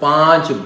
5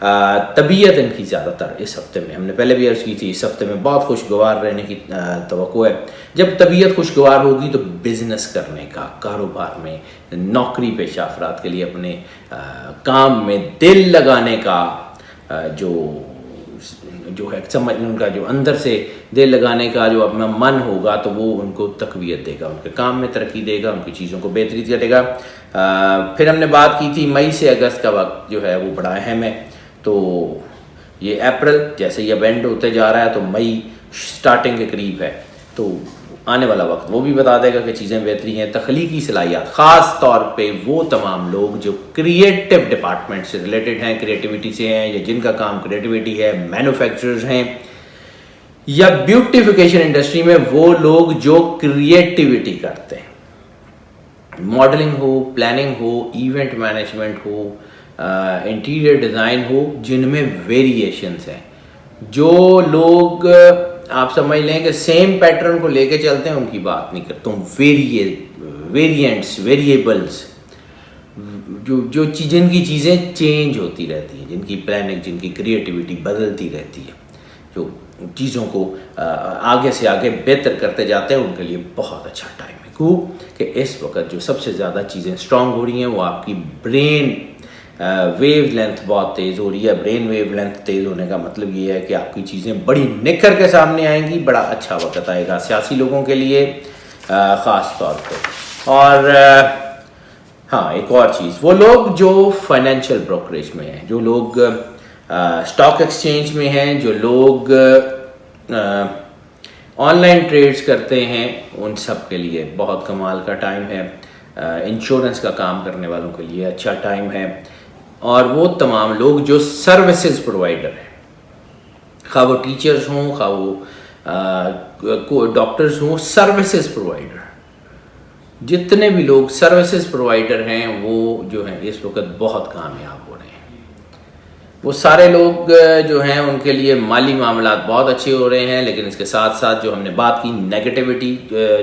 طبیعت ان کی زیادہ تر اس ہفتے میں، ہم نے پہلے بھی عرض کی تھی، اس ہفتے میں بہت خوشگوار رہنے کی توقع ہے۔ جب طبیعت خوشگوار ہوگی تو بزنس کرنے کا، کاروبار میں، نوکری پیشہ افراد کے لیے اپنے کام میں دل لگانے کا جو ہے سمجھ ان کا جو اندر سے دل لگانے کا جو اپنا من ہوگا تو وہ ان کو تقویت دے گا، ان کے کام میں ترقی دے گا، ان کی چیزوں کو بہتری کرے گا۔ پھر ہم نے بات کی تھی مئی سے اگست کا وقت جو ہے وہ بڑا اہم ہے، تو یہ اپریل جیسے ہی اب اینڈ ہوتے جا رہا ہے تو مئی سٹارٹنگ کے قریب ہے، تو آنے والا وقت وہ بھی بتا دے گا کہ چیزیں بہتری ہیں۔ تخلیقی صلاحیت، خاص طور پہ وہ تمام لوگ جو کریٹو ڈپارٹمنٹ سے ریلیٹڈ ہیں، کریٹیوٹی سے ہیں، یا جن کا کام کریٹیوٹی ہے، مینوفیکچررز ہیں یا بیوٹیفیکیشن انڈسٹری میں وہ لوگ جو کریٹیوٹی کرتے ہیں، ماڈلنگ ہو، پلاننگ ہو، ایونٹ مینجمنٹ ہو، انٹیریئر ڈیزائن ہو، جن میں ویریشنز ہیں، جو لوگ آپ سمجھ لیں کہ سیم پیٹرن کو لے کے چلتے ہیں، ان کی بات نہیں کرتا ہوں۔ ویریئنٹس، ویریبلز، جن کی چیزیں چینج ہوتی رہتی ہیں، جن کی پلاننگ، جن کی کریٹیوٹی بدلتی رہتی ہے، جو چیزوں کو آگے سے آگے بہتر کرتے جاتے ہیں، ان کے لیے بہت اچھا ٹائم ہے۔ کہ اس وقت جو سب سے زیادہ چیزیں اسٹرانگ ہو رہی ہیں وہ آپ کی برین ویو لینتھ بہت تیز ہو رہی ہے۔ برین ویو لینتھ تیز ہونے کا مطلب یہ ہے کہ آپ کی چیزیں بڑی نکھر کے سامنے آئیں گی، بڑا اچھا وقت آئے گا سیاسی لوگوں کے لیے خاص طور پہ۔ اور ہاں ایک اور چیز، وہ لوگ جو فائنینشیل بروکریج میں ہیں، جو لوگ اسٹاک ایکسچینج میں ہیں، جو لوگ آن لائن ٹریڈز کرتے ہیں، ان سب کے لیے بہت کمال کا ٹائم ہے۔ انشورنس کا کام کرنے والوں کے لیے اچھا ٹائم ہے، اور وہ تمام لوگ جو سروسز پرووائڈر ہیں، خواہ وہ ٹیچرز ہوں، خواہ وہ ڈاکٹرز ہوں، سروسز پرووائڈر، جتنے بھی لوگ سروسز پرووائڈر ہیں وہ جو ہیں اس وقت بہت کامیاب ہو رہے ہیں۔ وہ سارے لوگ جو ہیں ان کے لیے مالی معاملات بہت اچھے ہو رہے ہیں، لیکن اس کے ساتھ ساتھ جو ہم نے بات کی نیگیٹیوٹی،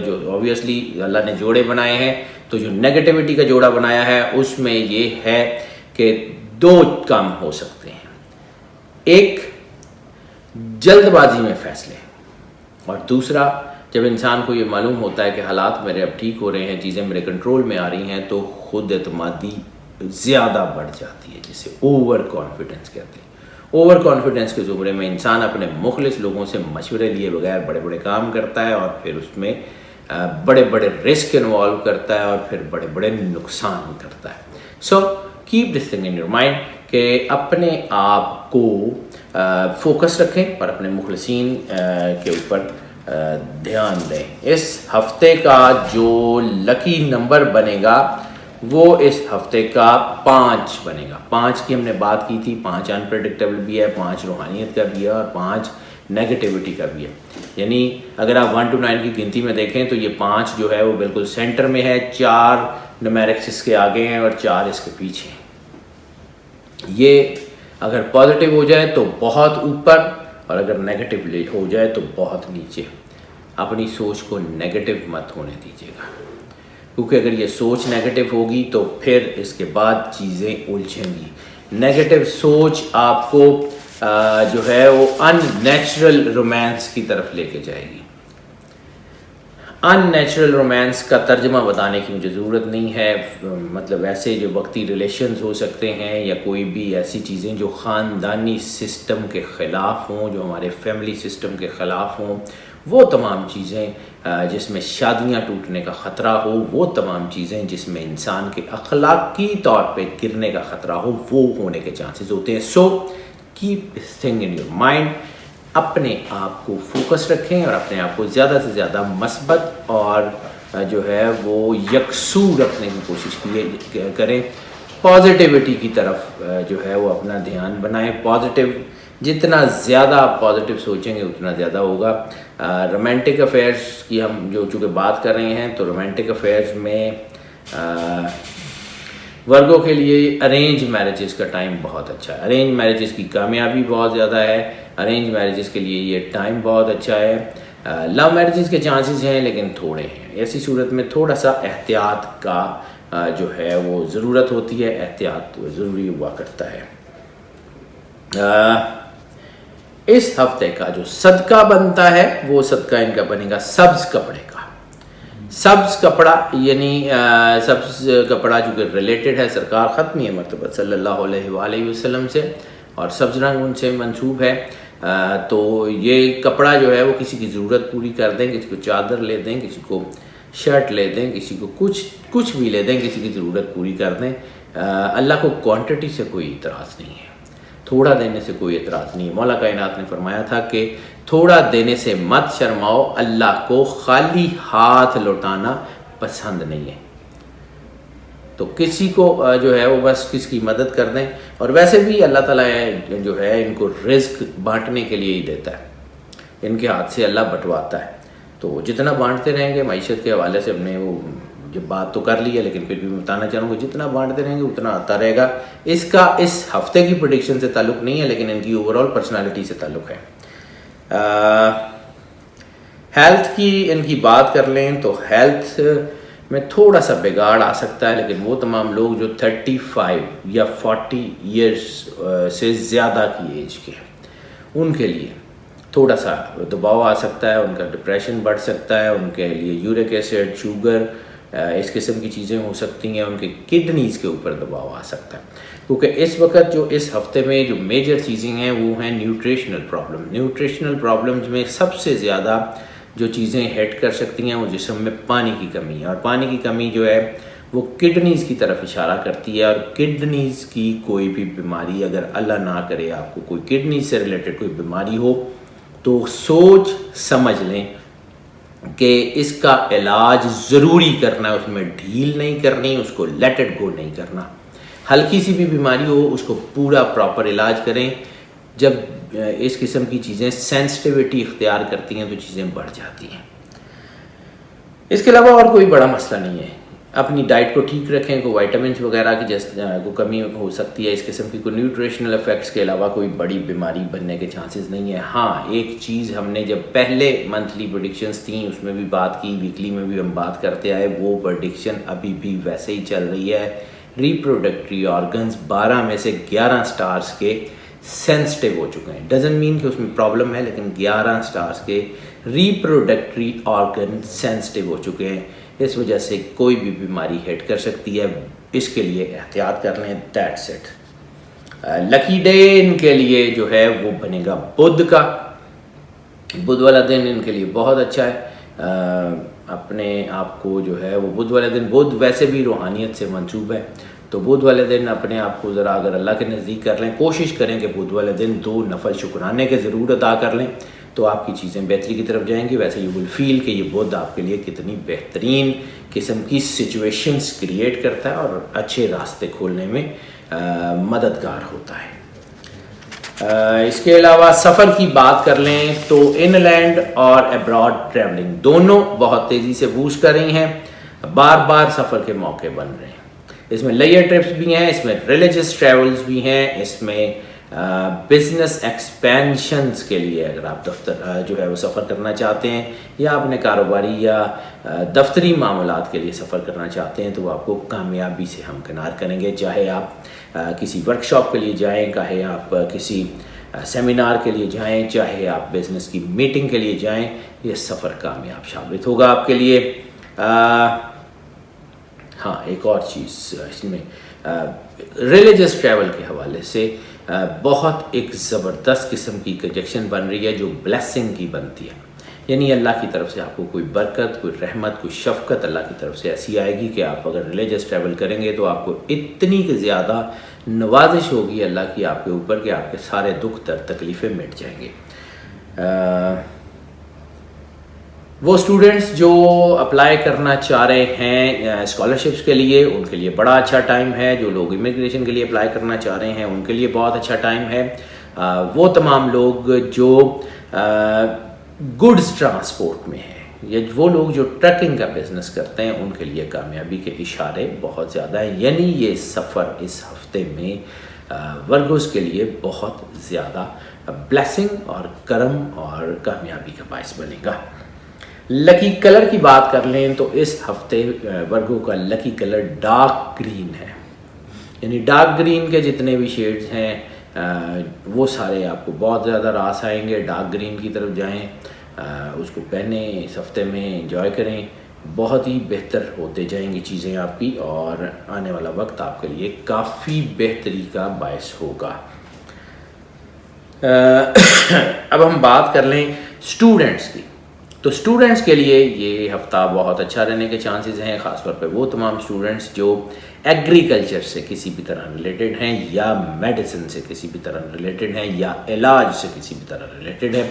جو اوبویسلی اللہ نے جوڑے بنائے ہیں، تو جو نیگیٹیوٹی کا جوڑا بنایا ہے اس میں یہ ہے کہ دو کام ہو سکتے ہیں۔ ایک، جلد بازی میں فیصلے، اور دوسرا جب انسان کو یہ معلوم ہوتا ہے کہ حالات میرے اب ٹھیک ہو رہے ہیں، چیزیں میرے کنٹرول میں آ رہی ہیں، تو خود اعتمادی زیادہ بڑھ جاتی ہے، جسے اوور کانفیڈنس کہتے ہیں۔ اوور کانفیڈنس کے زمرے میں انسان اپنے مخلص لوگوں سے مشورے لیے بغیر بڑے بڑے کام کرتا ہے، اور پھر اس میں بڑے بڑے رسک انوالو کرتا ہے، اور پھر بڑے بڑے نقصان کرتا ہے۔ So keep this thing in your mind کہ اپنے آپ کو فوکس رکھیں اور اپنے مخلصین کے اوپر دھیان دیں۔ اس ہفتے کا جو لکی نمبر بنے گا وہ اس ہفتے کا 5 بنے گا۔ 5 کی ہم نے بات کی تھی، 5 انپریڈکٹیبل بھی ہے، 5 روحانیت کا بھی ہے، اور 5 نیگیٹیوٹی کا بھی ہے۔ یعنی اگر آپ 1 to 9 کی گنتی میں دیکھیں تو یہ 5 جو ہے وہ بالکل سینٹر میں ہے، 4 نمیرکس اس کے آگے ہیں اور 4 اس کے پیچھے ہیں۔ یہ اگر پازیٹیو ہو جائے تو بہت اوپر، اور اگر نیگیٹیو ہو جائے تو بہت نیچے۔ اپنی سوچ کو نیگیٹیو مت ہونے دیجیے گا، کیونکہ اگر یہ سوچ نیگیٹیو ہوگی تو پھر اس کے بعد چیزیں الجھیں گی۔ نیگیٹیو سوچ آپ کو جو ہے وہ ان نیچرل رومانس کی طرف لے کے جائے گی۔ ان نیچرل رومانس کا ترجمہ بتانے کی مجھے ضرورت نہیں ہے، مطلب ایسے جو وقتی ریلیشنز ہو سکتے ہیں، یا کوئی بھی ایسی چیزیں جو خاندانی سسٹم کے خلاف ہوں، جو ہمارے فیملی سسٹم کے خلاف ہوں، وہ تمام چیزیں جس میں شادیاں ٹوٹنے کا خطرہ ہو، وہ تمام چیزیں جس میں انسان کے اخلاقی طور پہ گرنے کا خطرہ ہو، وہ ہونے کے چانسز ہوتے ہیں۔ So keep this thing in your mind, اپنے آپ کو فوکس رکھیں اور اپنے آپ کو زیادہ سے زیادہ مثبت اور جو ہے وہ یکسو رکھنے کی کوشش کریں۔ پازیٹیوٹی کی طرف جو ہے وہ اپنا دھیان بنائیں۔ پازیٹیو، جتنا زیادہ آپ پازیٹیو سوچیں گے اتنا زیادہ ہوگا۔ رومانٹک افیئرس کی ہم جو چونکہ بات کر رہے ہیں، تو رومانٹک افیئرس میں ورگوں کے لیے ارینج میرجز کا ٹائم بہت اچھا ہے۔ ارینج میرجز کی کامیابی بہت زیادہ ہے، ارینج میرجز کے لیے یہ ٹائم بہت اچھا ہے۔ لو میرجز کے چانسز ہیں لیکن تھوڑے ہیں۔ ایسی صورت میں تھوڑا سا احتیاط کا جو ہے وہ ضرورت ہوتی ہے، احتیاط ضروری ہوا کرتا ہے۔ اس ہفتے کا جو صدقہ بنتا ہے وہ صدقہ ان کا بنے گا سبز کپڑے کا. سبز کپڑا یعنی سبز کپڑا جو کہ ریلیٹڈ ہے سرکار ختمی مرتبہ صلی اللہ علیہ وآلہ وسلم سے, اور سبز رنگ ان سے منسوب ہے. تو یہ کپڑا جو ہے وہ کسی کی ضرورت پوری کر دیں, کسی کو چادر لے دیں, کسی کو شرٹ لے دیں, کسی کو کچھ بھی لے دیں, کسی کی ضرورت پوری کر دیں. اللہ کو کوانٹٹی سے کوئی اعتراض نہیں ہے, تھوڑا دینے سے کوئی اعتراض نہیں ہے. مولا کائنات نے فرمایا تھا کہ تھوڑا دینے سے مت شرماؤ, اللہ کو خالی ہاتھ لوٹانا پسند نہیں ہے. تو کسی کو جو ہے وہ بس کس کی مدد کر دیں. اور ویسے بھی اللہ تعالیٰ جو ہے ان کو رزق بانٹنے کے لیے ہی دیتا ہے, ان کے ہاتھ سے اللہ بٹواتا ہے. تو جتنا بانٹتے رہیں گے, معیشت کے حوالے سے ہم نے وہ جب بات تو کر لی ہے لیکن پھر بھی میں بتانا چاہوں گا, جتنا بانٹتے رہیں گے اتنا آتا رہے گا. اس کا اس ہفتے کی پریڈکشن سے تعلق نہیں ہے لیکن ان کی اوور آل پرسنالٹی سے تعلق ہے. ہیلتھ کی ان کی بات کر لیں تو ہیلتھ میں تھوڑا سا بگاڑ آ سکتا ہے, لیکن وہ تمام لوگ جو 35 یا 40 ایئرس سے زیادہ کی ایج کے ہیں ان کے لیے تھوڑا سا دباؤ آ سکتا ہے, ان کا ڈپریشن بڑھ سکتا ہے, ان کے لیے یورک ایسڈ, شوگر, اس قسم کی چیزیں ہو سکتی ہیں. ان کے کڈنیز کے اوپر دباؤ آ سکتا ہے, کیونکہ اس وقت جو اس ہفتے میں جو میجر چیزیں ہیں وہ ہیں نیوٹریشنل پرابلم. نیوٹریشنل پرابلمز میں سب سے زیادہ جو چیزیں ہٹ کر سکتی ہیں وہ جسم میں پانی کی کمی ہے, اور پانی کی کمی جو ہے وہ کڈنیز کی طرف اشارہ کرتی ہے. اور کڈنیز کی کوئی بھی بیماری, اگر اللہ نہ کرے آپ کو کوئی کڈنی سے ریلیٹڈ کوئی بیماری ہو, تو سوچ سمجھ لیں کہ اس کا علاج ضروری کرنا ہے, اس میں ڈھیل نہیں کرنی, اس کو لیٹ اٹ گو نہیں کرنا. ہلکی سی بھی بیماری ہو اس کو پورا پراپر علاج کریں. جب اس قسم کی چیزیں سینسٹیوٹی اختیار کرتی ہیں تو چیزیں بڑھ جاتی ہیں. اس کے علاوہ اور کوئی بڑا مسئلہ نہیں ہے. اپنی ڈائٹ کو ٹھیک رکھیں, کوئی وائٹامنس وغیرہ کی کو کمی ہو سکتی ہے, اس قسم کی کوئی نیوٹریشنل افیکٹس کے علاوہ کوئی بڑی بیماری بننے کے چانسز نہیں ہیں. ہاں ایک چیز ہم نے جب پہلے منتھلی پریڈکشنز تھیں اس میں بھی بات کی, ویکلی میں بھی ہم بات کرتے آئے, وہ پریڈکشن ابھی بھی ویسے ہی چل رہی ہے. ریپروڈکٹری آرگنز 12 میں سے 11 سٹارز کے سینسٹیو ہو چکے ہیں. ڈزنٹ مین کہ اس میں پرابلم ہے, لیکن 11 سٹارز کے ریپروڈکٹری آرگن سینسٹیو ہو چکے ہیں. اس وجہ سے کوئی بھی بیماری ہٹ کر سکتی ہے, اس کے لیے احتیاط کر لیں. That's it. لکی ڈے ان کے لیے جو ہے وہ بنے گا بدھ کا. بدھ والا دن ان کے لیے بہت اچھا ہے. اپنے آپ کو جو ہے وہ بدھ والے دن, بدھ ویسے بھی روحانیت سے منسوب ہے, تو بدھ والے دن اپنے آپ کو ذرا اگر اللہ کے نزدیک کر لیں, کوشش کریں کہ بدھ والے دن 2 نفل شکرانے کے ضرور ادا کر لیں, تو آپ کی چیزیں بہتری کی طرف جائیں گی. ویسے یو ول فیل کہ یہ بدھ آپ کے لیے کتنی بہترین قسم کی سچویشنز کریٹ کرتا ہے اور اچھے راستے کھولنے میں مددگار ہوتا ہے. اس کے علاوہ سفر کی بات کر لیں تو ان لینڈ اور ابراڈ ٹریولنگ دونوں بہت تیزی سے بوسٹ کر رہی ہیں. بار بار سفر کے موقع بن رہے ہیں. اس میں لیئر ٹرپس بھی ہیں, اس میں ریلیجس ٹریولز بھی ہیں, اس میں بزنس ایکسپینشنز کے لیے اگر آپ دفتر جو ہے وہ سفر کرنا چاہتے ہیں, یا اپنے کاروباری یا دفتری معاملات کے لیے سفر کرنا چاہتے ہیں, تو وہ آپ کو کامیابی سے ہمکنار کریں گے. چاہے آپ کسی ورک شاپ کے لیے جائیں, چاہے آپ کسی سیمینار کے لیے جائیں, چاہے آپ بزنس کی میٹنگ کے لیے جائیں, یہ سفر کامیاب ثابت ہوگا آپ کے لیے. ہاں ایک اور چیز اس میں ریلیجس ٹریول کے حوالے سے بہت ایک زبردست قسم کی کنجکشن بن رہی ہے جو بلیسنگ کی بنتی ہے. یعنی اللہ کی طرف سے آپ کو کوئی برکت, کوئی رحمت, کوئی شفقت اللہ کی طرف سے ایسی آئے گی کہ آپ اگر ریلیجس ٹریول کریں گے تو آپ کو اتنی کہ زیادہ نوازش ہوگی اللہ کی آپ کے اوپر کہ آپ کے سارے دکھ درد تکلیفیں مٹ جائیں گے. وہ اسٹوڈنٹس جو اپلائی کرنا چاہ رہے ہیں اسکالرشپس کے لیے, ان کے لیے بڑا اچھا ٹائم ہے. جو لوگ امیگریشن کے لیے اپلائی کرنا چاہ رہے ہیں ان کے لیے بہت اچھا ٹائم ہے. وہ تمام لوگ جو گڈز ٹرانسپورٹ میں ہیں, یا وہ لوگ جو ٹرکنگ کا بزنس کرتے ہیں, ان کے لیے کامیابی کے اشارے بہت زیادہ ہیں. یعنی یہ سفر اس ہفتے میں ورگوز کے لیے بہت زیادہ بلیسنگ اور کرم اور کامیابی کا باعث بنے گا. لکی کلر کی بات کر لیں تو اس ہفتے ورگو کا لکی کلر ڈارک گرین ہے. یعنی ڈارک گرین کے جتنے بھی شیڈز ہیں وہ سارے آپ کو بہت زیادہ راس آئیں گے. ڈارک گرین کی طرف جائیں, اس کو پہنیں, اس ہفتے میں انجوائے کریں. بہت ہی بہتر ہوتے جائیں گی چیزیں آپ کی, اور آنے والا وقت آپ کے لیے کافی بہتری کا باعث ہوگا. اب ہم بات کر لیں اسٹوڈنٹس کی. تو اسٹوڈنٹس کے لیے یہ ہفتہ بہت اچھا رہنے کے چانسز ہیں, خاص طور پہ وہ تمام اسٹوڈنٹس جو ایگریکلچر سے کسی بھی طرح ریلیٹڈ ہیں, یا میڈیسن سے کسی بھی طرح ریلیٹڈ ہیں, یا علاج سے کسی بھی طرح ریلیٹڈ ہیں.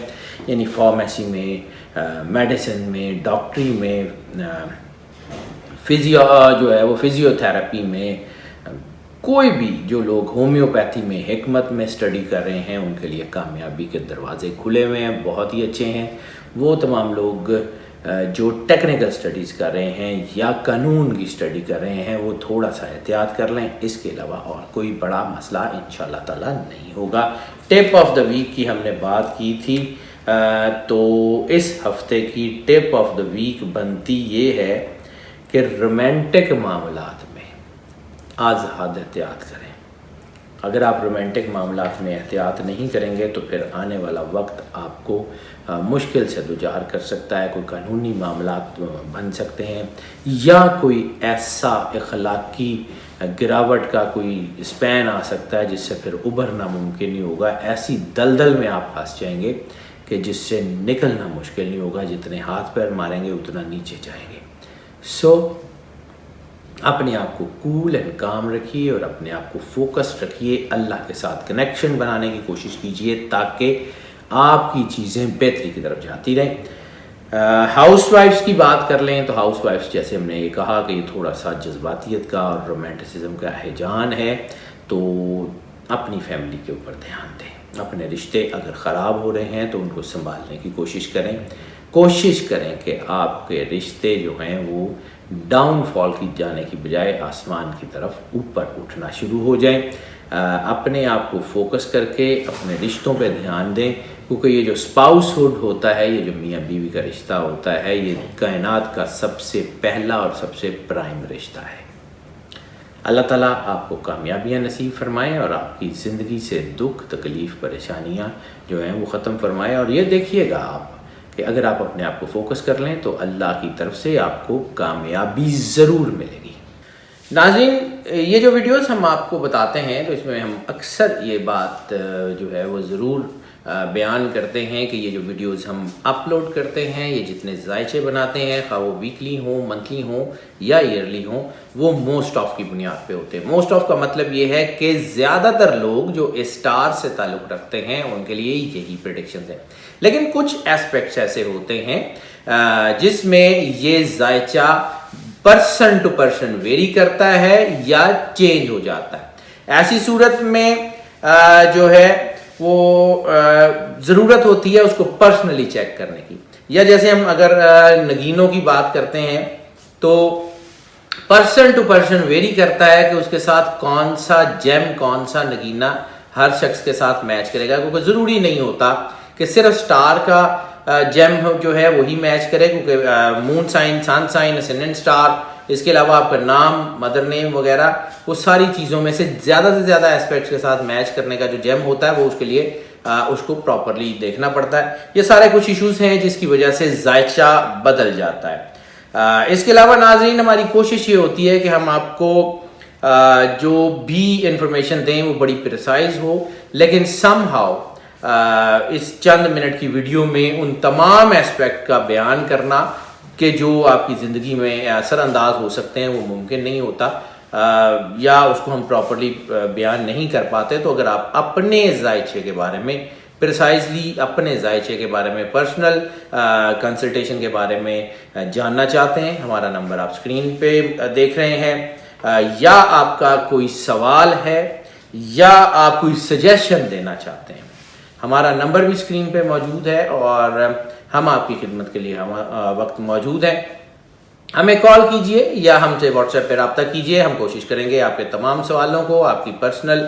یعنی فارمیسی میں, میڈیسن میں, ڈاکٹری میں, جو ہے وہ فزیو تھراپی میں, کوئی بھی جو لوگ ہومیوپیتھی میں, حکمت میں اسٹڈی کر رہے ہیں, ان کے لیے کامیابی کے دروازے کھلے ہوئے ہیں, بہت ہی اچھے ہیں. وہ تمام لوگ جو ٹیکنیکل سٹڈیز کر رہے ہیں یا قانون کی سٹڈی کر رہے ہیں, وہ تھوڑا سا احتیاط کر لیں. اس کے علاوہ اور کوئی بڑا مسئلہ انشاءاللہ تعالیٰ نہیں ہوگا. ٹپ آف دا ویک کی ہم نے بات کی تھی, تو اس ہفتے کی ٹپ آف دا ویک بنتی یہ ہے کہ رومانٹک معاملات میں از حد احتیاط کریں. اگر آپ رومانٹک معاملات میں احتیاط نہیں کریں گے تو پھر آنے والا وقت آپ کو مشکل سے دوچار کر سکتا ہے. کوئی قانونی معاملات بن سکتے ہیں, یا کوئی ایسا اخلاقی گراوٹ کا کوئی اسپین آ سکتا ہے جس سے پھر ابھرنا ممکن نہیں ہوگا. ایسی دلدل میں آپ پھنس جائیں گے کہ جس سے نکلنا مشکل نہیں ہوگا. جتنے ہاتھ پیر ماریں گے اتنا نیچے جائیں گے. اپنے آپ کو کول اینڈ کام رکھیے اور اپنے آپ کو فوکس رکھیے. اللہ کے ساتھ کنیکشن بنانے کی کوشش کیجیے تاکہ آپ کی چیزیں بہتری کی طرف جاتی رہیں. ہاؤس وائفس کی بات کر لیں تو ہاؤس وائفس, جیسے ہم نے یہ کہا کہ یہ تھوڑا سا جذباتیت کا اور رومانٹسزم کا ہیجان ہے, تو اپنی فیملی کے اوپر دھیان دیں. اپنے رشتے اگر خراب ہو رہے ہیں تو ان کو سنبھالنے کی کوشش کریں. کوشش کریں کہ آپ کے رشتے جو ہیں وہ ڈاؤن فال کی جانے کی بجائے آسمان کی طرف اوپر اٹھنا شروع ہو جائیں. اپنے آپ کو فوکس کر کے اپنے رشتوں پہ دھیان دیں, کیونکہ یہ جو اسپاؤس ہوڈ ہوتا ہے, یہ جو میاں بیوی کا رشتہ ہوتا ہے, یہ کائنات کا سب سے پہلا اور سب سے پرائم رشتہ ہے. اللہ تعالیٰ آپ کو کامیابیاں نصیب فرمائے اور آپ کی زندگی سے دکھ, تکلیف, پریشانیاں جو ہیں وہ ختم فرمائے. اور یہ دیکھیے گا آپ کہ اگر آپ اپنے آپ کو فوکس کر لیں تو اللہ کی طرف سے آپ کو کامیابی ضرور ملے گی. ناظرین, یہ جو ویڈیوز ہم آپ کو بتاتے ہیں تو اس میں ہم اکثر یہ بات جو ہے وہ ضرور بیان کرتے ہیں کہ یہ جو ویڈیوز ہم اپلوڈ کرتے ہیں, یہ جتنے ذائچے بناتے ہیں, خواہ وہ ویکلی ہوں, منتھلی ہوں یا ایئرلی ہوں, وہ موسٹ آف کی بنیاد پہ ہوتے ہیں. موسٹ آف کا مطلب یہ ہے کہ زیادہ تر لوگ جو اسٹار سے تعلق رکھتے ہیں ان کے لیے یہی پریڈکشنز ہیں. لیکن کچھ ایسپیکٹس ایسے ہوتے ہیں جس میں یہ ذائچہ پرسن ٹو پرسن ویری کرتا ہے یا چینج ہو جاتا ہے. ایسی صورت میں جو ہے وہ ضرورت ہوتی ہے اس کو پرسنلی چیک کرنے کی. یا جیسے ہم اگر نگینوں کی بات کرتے ہیں تو پرسن ٹو پرسن ویری کرتا ہے کہ اس کے ساتھ کون سا جیم, کون سا نگینہ ہر شخص کے ساتھ میچ کرے گا, کیونکہ ضروری نہیں ہوتا کہ صرف سٹار کا جیم جو ہے وہی میچ کرے, کیونکہ مون سائن, سن سائن, اسینڈنٹ سٹار, اس کے علاوہ آپ کا نام, مدر نیم وغیرہ, وہ ساری چیزوں میں سے زیادہ ایسپیکٹس کے ساتھ میچ کرنے کا جو جیم ہوتا ہے وہ اس کے لیے اس کو پراپرلی دیکھنا پڑتا ہے. یہ سارے کچھ ایشوز ہیں جس کی وجہ سے ذائچہ بدل جاتا ہے. اس کے علاوہ ناظرین, ہماری کوشش یہ ہوتی ہے کہ ہم آپ کو جو بھی انفارمیشن دیں وہ بڑی پریسائز ہو, لیکن سم ہاؤ اس چند منٹ کی ویڈیو میں ان تمام ایسپیکٹ کا بیان کرنا کہ جو آپ کی زندگی میں اثر انداز ہو سکتے ہیں وہ ممکن نہیں ہوتا, یا اس کو ہم پراپرلی بیان نہیں کر پاتے. تو اگر آپ اپنے ذائچے کے بارے میں پریسائزلی, اپنے ذائچے کے بارے میں پرسنل کنسلٹیشن کے بارے میں جاننا چاہتے ہیں, ہمارا نمبر آپ اسکرین پہ دیکھ رہے ہیں, یا آپ کا کوئی سوال ہے یا آپ کوئی سجیشن دینا چاہتے ہیں, ہمارا نمبر بھی اسکرین پہ موجود ہے اور ہم آپ کی خدمت کے لیے وقت موجود ہیں. ہمیں کال کیجئے یا ہم سے واٹس ایپ پہ رابطہ کیجئے. ہم کوشش کریں گے آپ کے تمام سوالوں کو, آپ کی پرسنل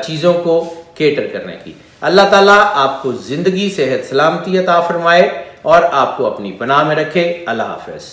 چیزوں کو کیٹر کرنے کی. اللہ تعالیٰ آپ کو زندگی, صحت, سلامتی عطا فرمائے اور آپ کو اپنی پناہ میں رکھے. اللہ حافظ.